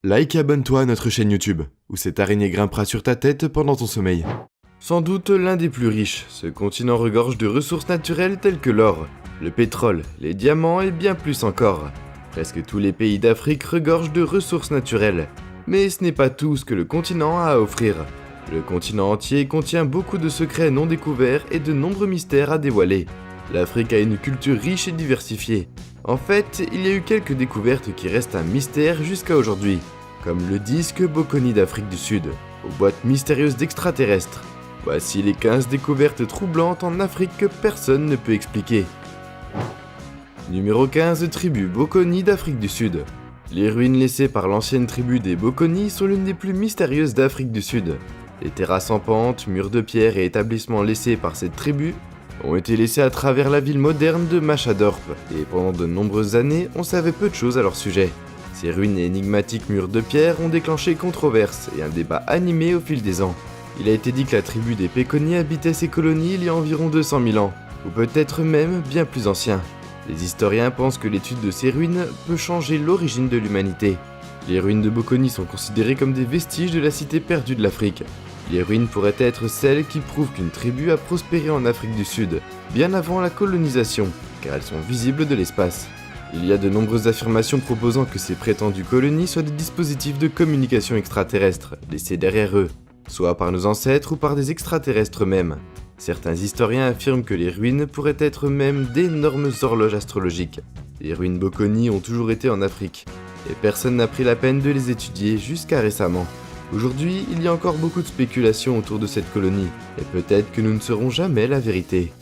Like et abonne-toi à notre chaîne YouTube, où cette araignée grimpera sur ta tête pendant ton sommeil. Sans doute l'un des plus riches, ce continent regorge de ressources naturelles telles que l'or, le pétrole, les diamants et bien plus encore. Presque tous les pays d'Afrique regorgent de ressources naturelles, mais ce n'est pas tout ce que le continent a à offrir. Le continent entier contient beaucoup de secrets non découverts et de nombreux mystères à dévoiler. L'Afrique a une culture riche et diversifiée. En fait, il y a eu quelques découvertes qui restent un mystère jusqu'à aujourd'hui, comme le disque Boconi d'Afrique du Sud, aux boîtes mystérieuses d'extraterrestres. Voici les 15 découvertes troublantes en Afrique que personne ne peut expliquer. Numéro 15, tribu Boconi d'Afrique du Sud. Les ruines laissées par l'ancienne tribu des Boconi sont l'une des plus mystérieuses d'Afrique du Sud. Les terrasses en pente, murs de pierre et établissements laissés par cette tribu ont été laissés à travers la ville moderne de Machadorp, et pendant de nombreuses années, on savait peu de choses à leur sujet. Ces ruines et énigmatiques murs de pierre ont déclenché controverses et un débat animé au fil des ans. Il a été dit que la tribu des Pekoni habitait ces colonies il y a environ 200 000 ans, ou peut-être même bien plus anciens. Les historiens pensent que l'étude de ces ruines peut changer l'origine de l'humanité. Les ruines de Boconi sont considérées comme des vestiges de la cité perdue de l'Afrique. Les ruines pourraient être celles qui prouvent qu'une tribu a prospéré en Afrique du Sud, bien avant la colonisation, car elles sont visibles de l'espace. Il y a de nombreuses affirmations proposant que ces prétendues colonies soient des dispositifs de communication extraterrestres, laissés derrière eux, soit par nos ancêtres ou par des extraterrestres eux-mêmes. Certains historiens affirment que les ruines pourraient être même d'énormes horloges astrologiques. Les ruines Boconi ont toujours été en Afrique, et personne n'a pris la peine de les étudier jusqu'à récemment. Aujourd'hui, il y a encore beaucoup de spéculations autour de cette colonie, et peut-être que nous ne saurons jamais la vérité.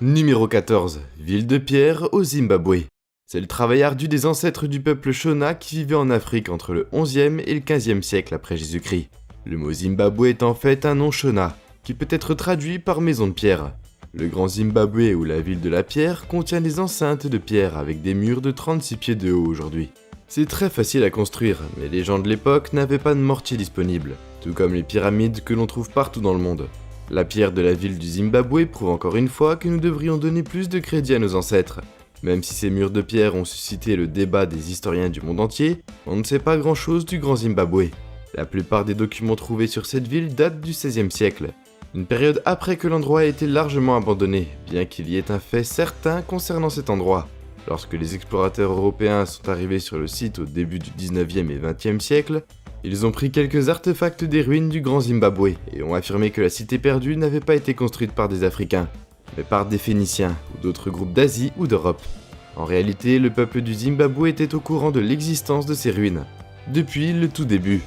Numéro 14. Ville de pierre au Zimbabwe. C'est le travail ardu des ancêtres du peuple Shona qui vivait en Afrique entre le 11e et le 15e siècle après Jésus-Christ. Le mot Zimbabwe est en fait un nom Shona, qui peut être traduit par maison de pierre. Le Grand Zimbabwe ou la ville de la pierre contient des enceintes de pierre avec des murs de 36 pieds de haut aujourd'hui. C'est très facile à construire, mais les gens de l'époque n'avaient pas de mortier disponible, tout comme les pyramides que l'on trouve partout dans le monde. La pierre de la ville du Zimbabwe prouve encore une fois que nous devrions donner plus de crédit à nos ancêtres. Même si ces murs de pierre ont suscité le débat des historiens du monde entier, on ne sait pas grand-chose du Grand Zimbabwe. La plupart des documents trouvés sur cette ville datent du XVIe siècle, une période après que l'endroit a été largement abandonné, bien qu'il y ait un fait certain concernant cet endroit. Lorsque les explorateurs européens sont arrivés sur le site au début du 19e et 20e siècle, ils ont pris quelques artefacts des ruines du Grand Zimbabwe et ont affirmé que la cité perdue n'avait pas été construite par des Africains, mais par des Phéniciens ou d'autres groupes d'Asie ou d'Europe. En réalité, le peuple du Zimbabwe était au courant de l'existence de ces ruines, depuis le tout début,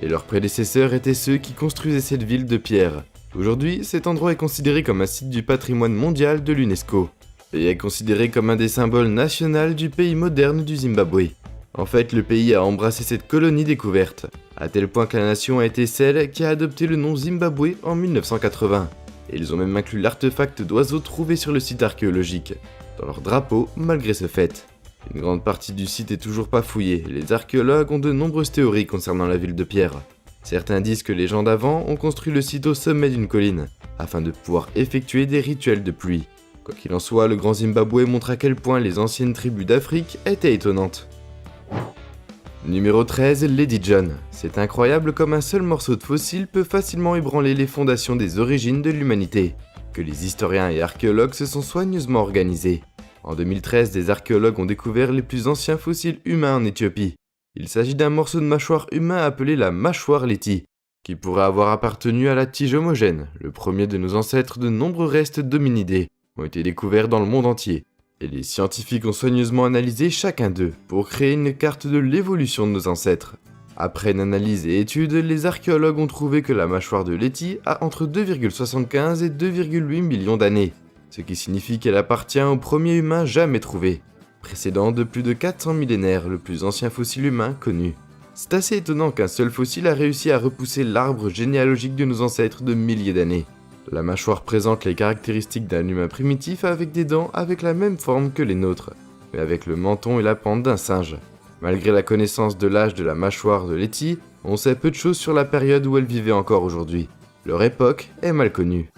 et leurs prédécesseurs étaient ceux qui construisaient cette ville de pierre. Aujourd'hui, cet endroit est considéré comme un site du patrimoine mondial de l'UNESCO, et est considéré comme un des symboles nationaux du pays moderne du Zimbabwe. En fait, le pays a embrassé cette colonie découverte, à tel point que la nation a été celle qui a adopté le nom Zimbabwe en 1980. Et ils ont même inclus l'artefact d'oiseau trouvé sur le site archéologique, dans leur drapeau malgré ce fait. Une grande partie du site est toujours pas fouillée, les archéologues ont de nombreuses théories concernant la ville de pierre. Certains disent que les gens d'avant ont construit le site au sommet d'une colline, afin de pouvoir effectuer des rituels de pluie. Quoi qu'il en soit, le Grand Zimbabwe montre à quel point les anciennes tribus d'Afrique étaient étonnantes. Numéro 13, Lady John. C'est incroyable comme un seul morceau de fossile peut facilement ébranler les fondations des origines de l'humanité, que les historiens et archéologues se sont soigneusement organisés. En 2013, des archéologues ont découvert les plus anciens fossiles humains en Éthiopie. Il s'agit d'un morceau de mâchoire humain appelé la mâchoire Leti, qui pourrait avoir appartenu à la tige homogène, le premier de nos ancêtres. De nombreux restes d'hominidés ont été découverts dans le monde entier, et les scientifiques ont soigneusement analysé chacun d'eux pour créer une carte de l'évolution de nos ancêtres. Après une analyse et étude, les archéologues ont trouvé que la mâchoire de Leti a entre 2,75 et 2,8 millions d'années, ce qui signifie qu'elle appartient au premier humain jamais trouvé, précédent de plus de 400 millénaires, le plus ancien fossile humain connu. C'est assez étonnant qu'un seul fossile a réussi à repousser l'arbre généalogique de nos ancêtres de milliers d'années. La mâchoire présente les caractéristiques d'un humain primitif avec des dents avec la même forme que les nôtres, mais avec le menton et la pente d'un singe. Malgré la connaissance de l'âge de la mâchoire de Leti, on sait peu de choses sur la période où elle vivait encore aujourd'hui. Leur époque est mal connue.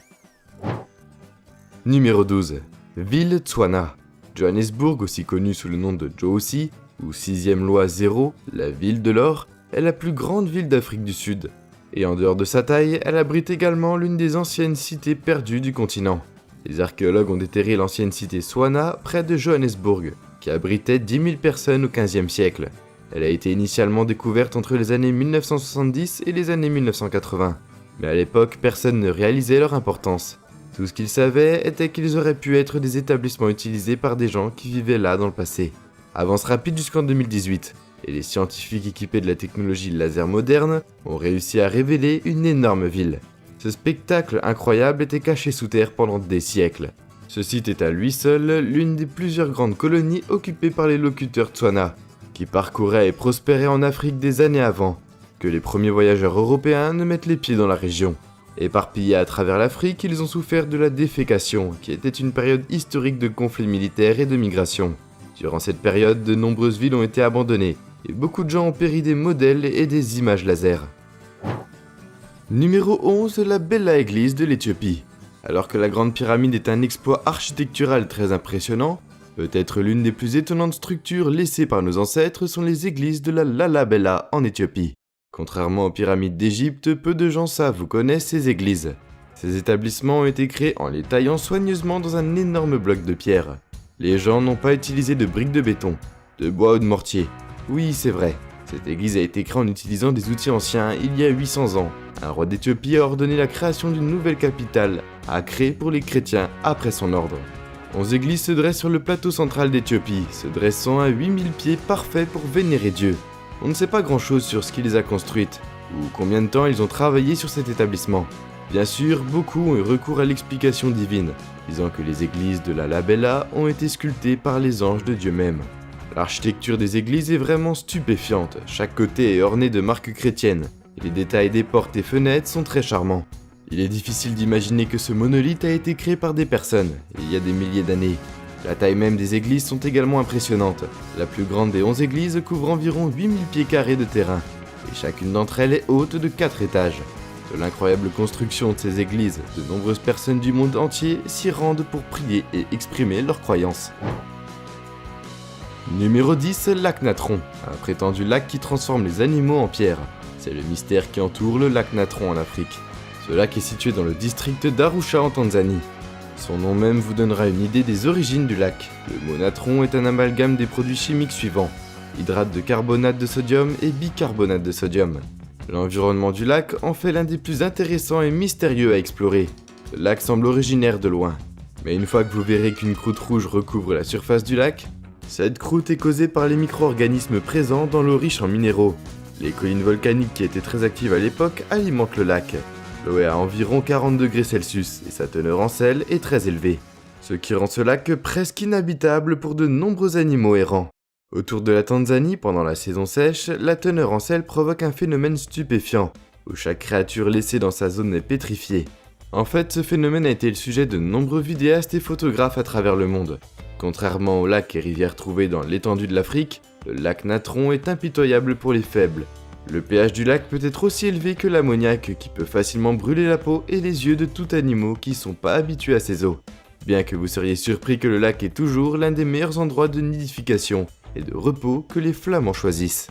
Numéro 12. Ville Tswana. Johannesburg, aussi connue sous le nom de Djibouti, ou 6e loi 0, la ville de l'or, est la plus grande ville d'Afrique du Sud. Et en dehors de sa taille, elle abrite également l'une des anciennes cités perdues du continent. Les archéologues ont déterré l'ancienne cité Swana près de Johannesburg, qui abritait 10 000 personnes au XVe siècle. Elle a été initialement découverte entre les années 1970 et les années 1980. Mais à l'époque, personne ne réalisait leur importance. Tout ce qu'ils savaient était qu'ils auraient pu être des établissements utilisés par des gens qui vivaient là dans le passé. Avance rapide jusqu'en 2018, et les scientifiques équipés de la technologie laser moderne ont réussi à révéler une énorme ville. Ce spectacle incroyable était caché sous terre pendant des siècles. Ce site est à lui seul l'une des plusieurs grandes colonies occupées par les locuteurs Tswana, qui parcouraient et prospéraient en Afrique des années avant que les premiers voyageurs européens ne mettent les pieds dans la région. Éparpillés à travers l'Afrique, ils ont souffert de la défécation, qui était une période historique de conflits militaires et de migration. Durant cette période, de nombreuses villes ont été abandonnées, et beaucoup de gens ont péri des modèles et des images laser. Numéro 11, la Bella Église de l'Éthiopie. Alors que la Grande Pyramide est un exploit architectural très impressionnant, peut-être l'une des plus étonnantes structures laissées par nos ancêtres sont les églises de la Lalibela en Éthiopie. Contrairement aux pyramides d'Égypte, peu de gens savent ou connaissent ces églises. Ces établissements ont été créés en les taillant soigneusement dans un énorme bloc de pierre. Les gens n'ont pas utilisé de briques de béton, de bois ou de mortier. Oui, c'est vrai. Cette église a été créée en utilisant des outils anciens il y a 800 ans. Un roi d'Éthiopie a ordonné la création d'une nouvelle capitale, à créer pour les chrétiens après son ordre. 11 églises se dressent sur le plateau central d'Éthiopie, se dressant à 8000 pieds parfaits pour vénérer Dieu. On ne sait pas grand chose sur ce qui les a construites, ou combien de temps ils ont travaillé sur cet établissement. Bien sûr, beaucoup ont eu recours à l'explication divine, disant que les églises de la Lalibela ont été sculptées par les anges de Dieu même. L'architecture des églises est vraiment stupéfiante, chaque côté est orné de marques chrétiennes, et les détails des portes et fenêtres sont très charmants. Il est difficile d'imaginer que ce monolithe a été créé par des personnes, il y a des milliers d'années. La taille même des églises sont également impressionnantes. La plus grande des 11 églises couvre environ 8000 pieds carrés de terrain, et chacune d'entre elles est haute de 4 étages. De l'incroyable construction de ces églises, de nombreuses personnes du monde entier s'y rendent pour prier et exprimer leurs croyances. Numéro 10, lac Natron, un prétendu lac qui transforme les animaux en pierre. C'est le mystère qui entoure le lac Natron en Afrique. Ce lac est situé dans le district d'Arusha en Tanzanie. Son nom même vous donnera une idée des origines du lac. Le mot natron est un amalgame des produits chimiques suivants: hydrate de carbonate de sodium et bicarbonate de sodium. L'environnement du lac en fait l'un des plus intéressants et mystérieux à explorer. Le lac semble originaire de loin. Mais une fois que vous verrez qu'une croûte rouge recouvre la surface du lac, cette croûte est causée par les micro-organismes présents dans l'eau riche en minéraux. Les collines volcaniques qui étaient très actives à l'époque alimentent le lac. L'eau est à environ 40 degrés Celsius et sa teneur en sel est très élevée, ce qui rend ce lac presque inhabitable pour de nombreux animaux errants. Autour de la Tanzanie, pendant la saison sèche, la teneur en sel provoque un phénomène stupéfiant, où chaque créature laissée dans sa zone est pétrifiée. En fait, ce phénomène a été le sujet de nombreux vidéastes et photographes à travers le monde. Contrairement aux lacs et rivières trouvés dans l'étendue de l'Afrique, le lac Natron est impitoyable pour les faibles. Le pH du lac peut être aussi élevé que l'ammoniac qui peut facilement brûler la peau et les yeux de tout animal qui sont pas habitués à ces eaux. Bien que vous seriez surpris que le lac est toujours l'un des meilleurs endroits de nidification et de repos que les flamands choisissent.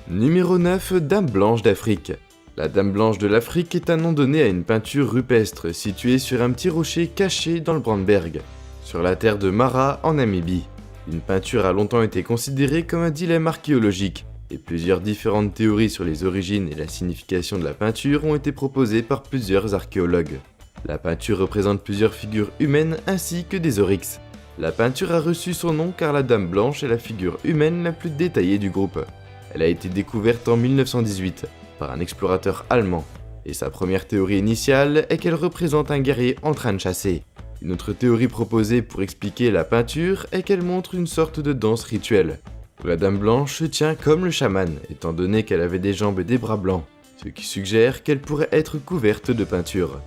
Numéro 9, Dame Blanche d'Afrique. La Dame Blanche de l'Afrique est un nom donné à une peinture rupestre située sur un petit rocher caché dans le Brandberg, sur la terre de Mara en Namibie. Une peinture a longtemps été considérée comme un dilemme archéologique, et plusieurs différentes théories sur les origines et la signification de la peinture ont été proposées par plusieurs archéologues. La peinture représente plusieurs figures humaines ainsi que des oryx. La peinture a reçu son nom car la Dame Blanche est la figure humaine la plus détaillée du groupe. Elle a été découverte en 1918 par un explorateur allemand, et sa première théorie initiale est qu'elle représente un guerrier en train de chasser. Une autre théorie proposée pour expliquer la peinture est qu'elle montre une sorte de danse rituelle. La Dame Blanche se tient comme le chaman, étant donné qu'elle avait des jambes et des bras blancs, ce qui suggère qu'elle pourrait être couverte de peinture.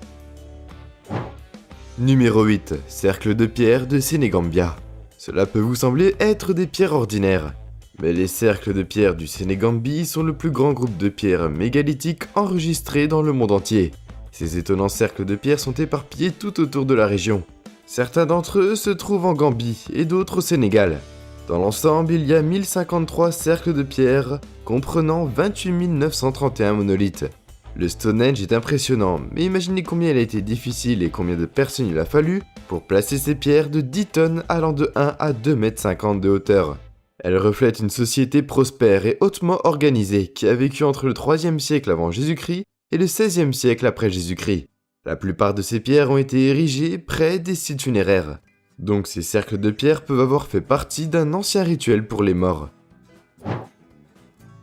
Numéro 8. Cercle de pierre de Sénégambia. Cela peut vous sembler être des pierres ordinaires, mais les cercles de pierre du Sénégambie sont le plus grand groupe de pierres mégalithiques enregistrés dans le monde entier. Ces étonnants cercles de pierre sont éparpillés tout autour de la région. Certains d'entre eux se trouvent en Gambie et d'autres au Sénégal. Dans l'ensemble, il y a 1053 cercles de pierre, comprenant 28 931 monolithes. Le Stonehenge est impressionnant, mais imaginez combien il a été difficile et combien de personnes il a fallu pour placer ces pierres de 10 tonnes allant de 1 à 2,50 m de hauteur. Elles reflètent une société prospère et hautement organisée qui a vécu entre le 3e siècle avant Jésus-Christ et le 16e siècle après Jésus-Christ. La plupart de ces pierres ont été érigées près des sites funéraires. Donc ces cercles de pierre peuvent avoir fait partie d'un ancien rituel pour les morts.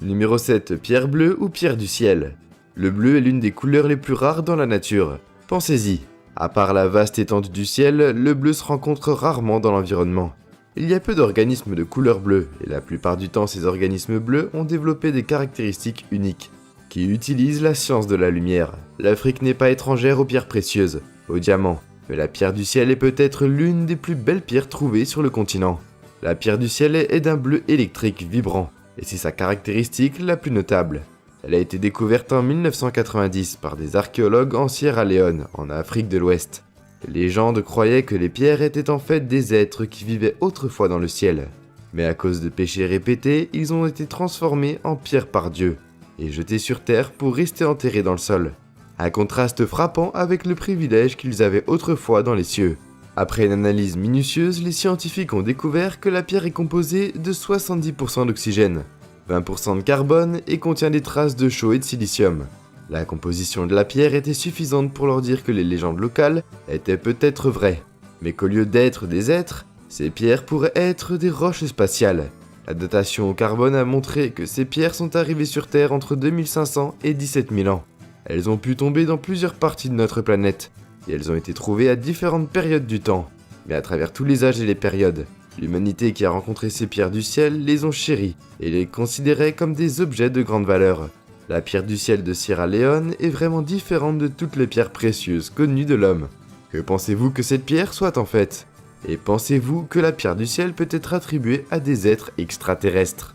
Numéro 7. Pierre bleue ou pierre du ciel. Le bleu est l'une des couleurs les plus rares dans la nature. Pensez-y, à part la vaste étendue du ciel, le bleu se rencontre rarement dans l'environnement. Il y a peu d'organismes de couleur bleue, et la plupart du temps ces organismes bleus ont développé des caractéristiques uniques, qui utilisent la science de la lumière. L'Afrique n'est pas étrangère aux pierres précieuses, aux diamants, mais la pierre du ciel est peut-être l'une des plus belles pierres trouvées sur le continent. La pierre du ciel est d'un bleu électrique vibrant, et c'est sa caractéristique la plus notable. Elle a été découverte en 1990 par des archéologues en Sierra Leone, en Afrique de l'Ouest. Les légendes croyaient que les pierres étaient en fait des êtres qui vivaient autrefois dans le ciel. Mais à cause de péchés répétés, ils ont été transformés en pierre par Dieu, et jetés sur terre pour rester enterrés dans le sol. Un contraste frappant avec le privilège qu'ils avaient autrefois dans les cieux. Après une analyse minutieuse, les scientifiques ont découvert que la pierre est composée de 70% d'oxygène, 20% de carbone et contient des traces de chaux et de silicium. La composition de la pierre était suffisante pour leur dire que les légendes locales étaient peut-être vraies, mais qu'au lieu d'être des êtres, ces pierres pourraient être des roches spatiales. La datation au carbone a montré que ces pierres sont arrivées sur Terre entre 2500 et 17 000 ans. Elles ont pu tomber dans plusieurs parties de notre planète, et elles ont été trouvées à différentes périodes du temps, mais à travers tous les âges et les périodes. L'humanité qui a rencontré ces pierres du ciel les ont chéries et les considérait comme des objets de grande valeur. La pierre du ciel de Sierra Leone est vraiment différente de toutes les pierres précieuses connues de l'homme. Que pensez-vous que cette pierre soit en fait? Et pensez-vous que la pierre du ciel peut être attribuée à des êtres extraterrestres?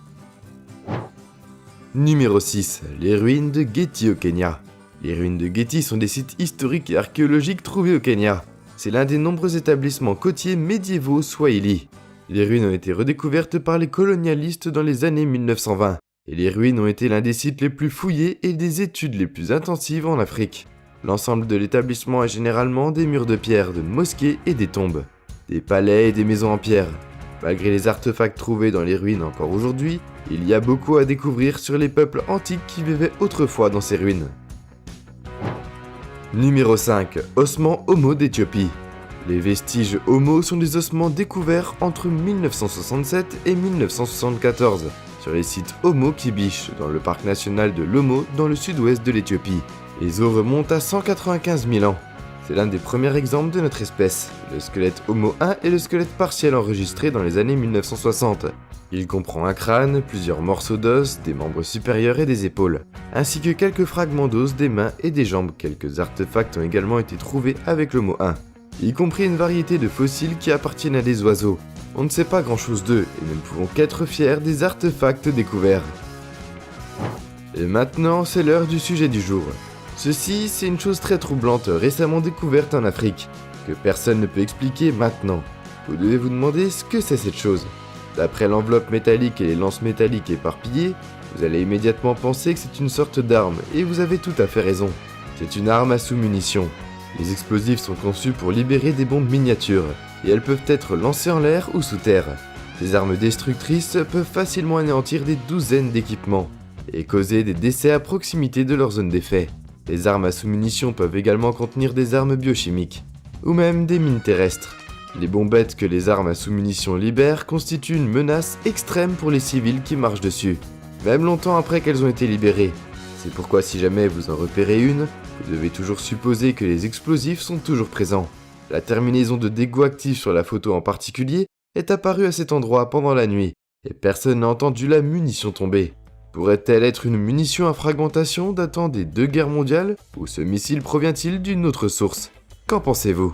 Numéro 6. Les ruines de Geti au Kenya. Les ruines de Geti sont des sites historiques et archéologiques trouvés au Kenya. C'est l'un des nombreux établissements côtiers médiévaux swahili. Les ruines ont été redécouvertes par les colonialistes dans les années 1920, et les ruines ont été l'un des sites les plus fouillés et des études les plus intensives en Afrique. L'ensemble de l'établissement est généralement des murs de pierre, de mosquées et des tombes, des palais et des maisons en pierre. Malgré les artefacts trouvés dans les ruines encore aujourd'hui, il y a beaucoup à découvrir sur les peuples antiques qui vivaient autrefois dans ces ruines. Numéro 5. Ossements Homo d'Éthiopie. Les vestiges Homo sont des ossements découverts entre 1967 et 1974 sur les sites Homo Kibiche dans le parc national de l'Homo dans le sud-ouest de l'Éthiopie. Les os remontent à 195 000 ans. C'est l'un des premiers exemples de notre espèce. Le squelette Homo 1 est le squelette partiel enregistré dans les années 1960. Il comprend un crâne, plusieurs morceaux d'os, des membres supérieurs et des épaules, ainsi que quelques fragments d'os des mains et des jambes. Quelques artefacts ont également été trouvés avec l'Homo 1, y compris une variété de fossiles qui appartiennent à des oiseaux. On ne sait pas grand chose d'eux et nous ne pouvons qu'être fiers des artefacts découverts. Et maintenant, c'est l'heure du sujet du jour. Ceci, c'est une chose très troublante récemment découverte en Afrique, que personne ne peut expliquer maintenant. Vous devez vous demander ce que c'est cette chose. D'après l'enveloppe métallique et les lances métalliques éparpillées, vous allez immédiatement penser que c'est une sorte d'arme, et vous avez tout à fait raison. C'est une arme à sous-munitions. Les explosifs sont conçus pour libérer des bombes miniatures, et elles peuvent être lancées en l'air ou sous terre. Ces armes destructrices peuvent facilement anéantir des douzaines d'équipements, et causer des décès à proximité de leur zone d'effet. Les armes à sous-munitions peuvent également contenir des armes biochimiques, ou même des mines terrestres. Les bombettes que les armes à sous-munitions libèrent constituent une menace extrême pour les civils qui marchent dessus, même longtemps après qu'elles ont été libérées. C'est pourquoi si jamais vous en repérez une, vous devez toujours supposer que les explosifs sont toujours présents. La terminaison de dégoût actif sur la photo en particulier est apparue à cet endroit pendant la nuit, et personne n'a entendu la munition tomber. Pourrait-elle être une munition à fragmentation datant des 2 guerres mondiales, ou ce missile provient-il d'une autre source? Qu'en pensez-vous?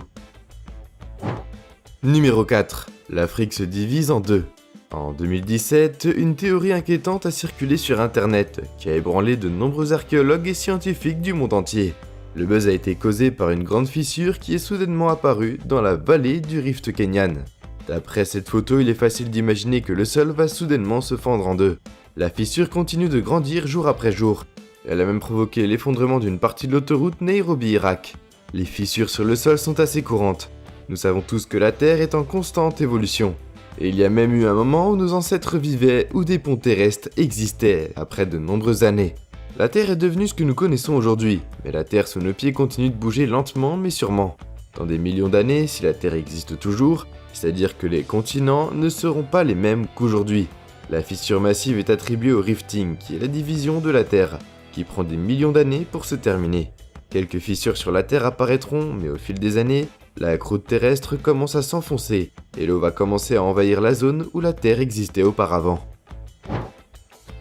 Numéro 4. L'Afrique se divise en deux. En 2017, une théorie inquiétante a circulé sur internet, qui a ébranlé de nombreux archéologues et scientifiques du monde entier. Le buzz a été causé par une grande fissure qui est soudainement apparue dans la vallée du Rift Kenyan. D'après cette photo, il est facile d'imaginer que le sol va soudainement se fendre en deux. La fissure continue de grandir jour après jour. Elle a même provoqué l'effondrement d'une partie de l'autoroute Nairobi-Irak. Les fissures sur le sol sont assez courantes. Nous savons tous que la Terre est en constante évolution. Et il y a même eu un moment où nos ancêtres vivaient, où des ponts terrestres existaient, après de nombreuses années. La Terre est devenue ce que nous connaissons aujourd'hui, mais la Terre sous nos pieds continue de bouger lentement mais sûrement. Dans des millions d'années, si la Terre existe toujours, c'est-à-dire que les continents ne seront pas les mêmes qu'aujourd'hui. La fissure massive est attribuée au rifting, qui est la division de la Terre, qui prend des millions d'années pour se terminer. Quelques fissures sur la Terre apparaîtront, mais au fil des années, la croûte terrestre commence à s'enfoncer, et l'eau va commencer à envahir la zone où la Terre existait auparavant.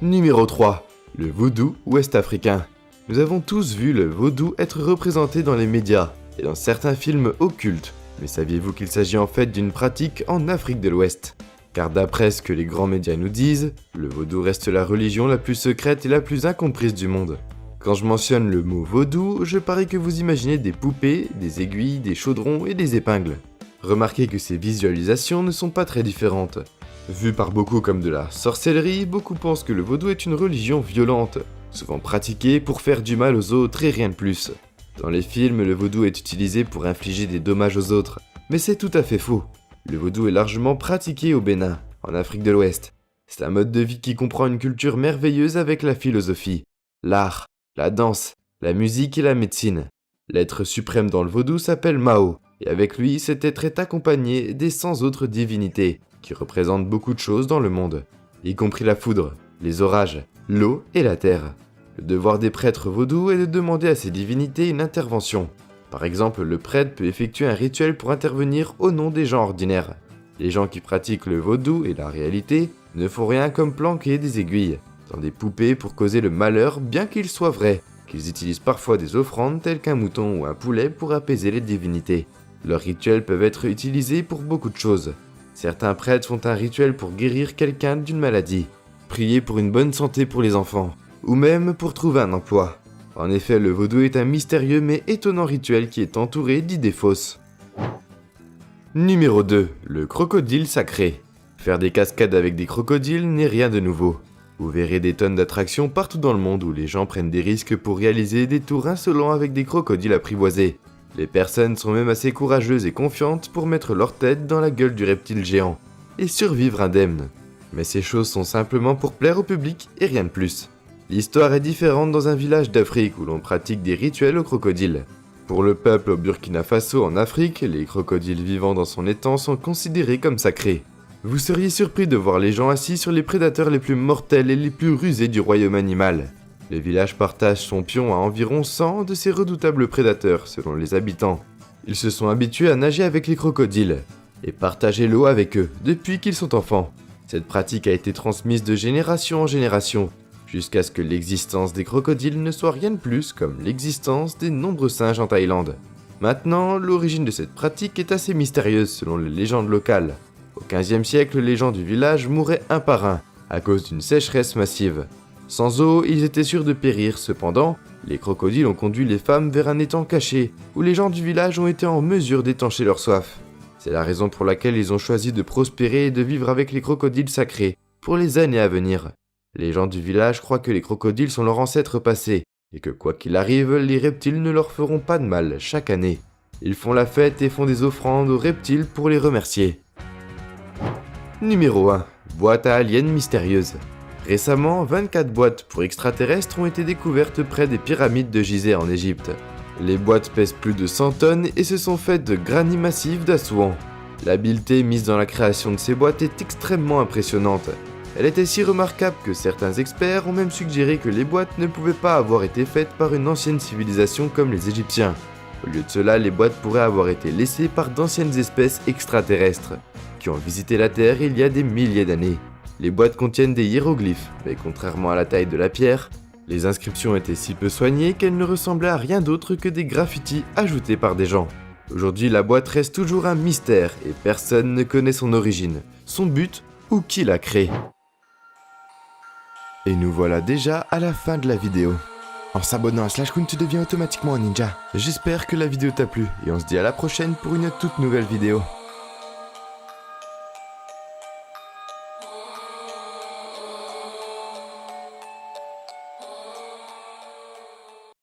Numéro 3. Le vaudou ouest-africain. Nous avons tous vu le vaudou être représenté dans les médias, et dans certains films occultes. Mais saviez-vous qu'il s'agit en fait d'une pratique en Afrique de l'Ouest? Car d'après ce que les grands médias nous disent, le vaudou reste la religion la plus secrète et la plus incomprise du monde. Quand je mentionne le mot vaudou, je parie que vous imaginez des poupées, des aiguilles, des chaudrons et des épingles. Remarquez que ces visualisations ne sont pas très différentes. Vu par beaucoup comme de la sorcellerie, beaucoup pensent que le vaudou est une religion violente, souvent pratiquée pour faire du mal aux autres et rien de plus. Dans les films, le vaudou est utilisé pour infliger des dommages aux autres, mais c'est tout à fait faux. Le vaudou est largement pratiqué au Bénin, en Afrique de l'Ouest. C'est un mode de vie qui comprend une culture merveilleuse avec la philosophie, l'art, la danse, la musique et la médecine. L'être suprême dans le vaudou s'appelle Mao, et avec lui, cet être est accompagné des 100 autres divinités, qui représentent beaucoup de choses dans le monde, y compris la foudre, les orages, l'eau et la terre. Le devoir des prêtres vaudous est de demander à ces divinités une intervention. Par exemple, le prêtre peut effectuer un rituel pour intervenir au nom des gens ordinaires. Les gens qui pratiquent le vaudou et la réalité ne font rien comme planquer des aiguilles dans des poupées pour causer le malheur, bien qu'il soit vrai qu'ils utilisent parfois des offrandes telles qu'un mouton ou un poulet pour apaiser les divinités. Leurs rituels peuvent être utilisés pour beaucoup de choses. Certains prêtres font un rituel pour guérir quelqu'un d'une maladie, prier pour une bonne santé pour les enfants, ou même pour trouver un emploi. En effet, le vaudou est un mystérieux mais étonnant rituel qui est entouré d'idées fausses. Numéro 2. Le crocodile sacré. Faire des cascades avec des crocodiles n'est rien de nouveau. Vous verrez des tonnes d'attractions partout dans le monde où les gens prennent des risques pour réaliser des tours insolents avec des crocodiles apprivoisés. Les personnes sont même assez courageuses et confiantes pour mettre leur tête dans la gueule du reptile géant et survivre indemne. Mais ces choses sont simplement pour plaire au public et rien de plus. L'histoire est différente dans un village d'Afrique où l'on pratique des rituels aux crocodiles. Pour le peuple au Burkina Faso en Afrique, les crocodiles vivant dans son étang sont considérés comme sacrés. Vous seriez surpris de voir les gens assis sur les prédateurs les plus mortels et les plus rusés du royaume animal. Le village partage son pion à environ 100 de ces redoutables prédateurs selon les habitants. Ils se sont habitués à nager avec les crocodiles et partager l'eau avec eux depuis qu'ils sont enfants. Cette pratique a été transmise de génération en génération, jusqu'à ce que l'existence des crocodiles ne soit rien de plus comme l'existence des nombreux singes en Thaïlande. Maintenant, l'origine de cette pratique est assez mystérieuse selon les légendes locales. Au XVe siècle, les gens du village mouraient un par un à cause d'une sécheresse massive. Sans eau, ils étaient sûrs de périr, cependant, les crocodiles ont conduit les femmes vers un étang caché, où les gens du village ont été en mesure d'étancher leur soif. C'est la raison pour laquelle ils ont choisi de prospérer et de vivre avec les crocodiles sacrés, pour les années à venir. Les gens du village croient que les crocodiles sont leurs ancêtres passés, et que quoi qu'il arrive, les reptiles ne leur feront pas de mal chaque année. Ils font la fête et font des offrandes aux reptiles pour les remercier. Numéro 1. Boîte à aliens mystérieuse. Récemment, 24 boîtes pour extraterrestres ont été découvertes près des pyramides de Gizeh en Égypte. Les boîtes pèsent plus de 100 tonnes et se sont faites de granit massif d'Assouan. L'habileté mise dans la création de ces boîtes est extrêmement impressionnante. Elle était si remarquable que certains experts ont même suggéré que les boîtes ne pouvaient pas avoir été faites par une ancienne civilisation comme les Égyptiens. Au lieu de cela, les boîtes pourraient avoir été laissées par d'anciennes espèces extraterrestres, qui ont visité la Terre il y a des milliers d'années. Les boîtes contiennent des hiéroglyphes, mais contrairement à la taille de la pierre, les inscriptions étaient si peu soignées qu'elles ne ressemblaient à rien d'autre que des graffitis ajoutés par des gens. Aujourd'hui, la boîte reste toujours un mystère et personne ne connaît son origine, son but ou qui l'a créée. Et nous voilà déjà à la fin de la vidéo. En s'abonnant à SlashCoon, tu deviens automatiquement un ninja. J'espère que la vidéo t'a plu et on se dit à la prochaine pour une toute nouvelle vidéo.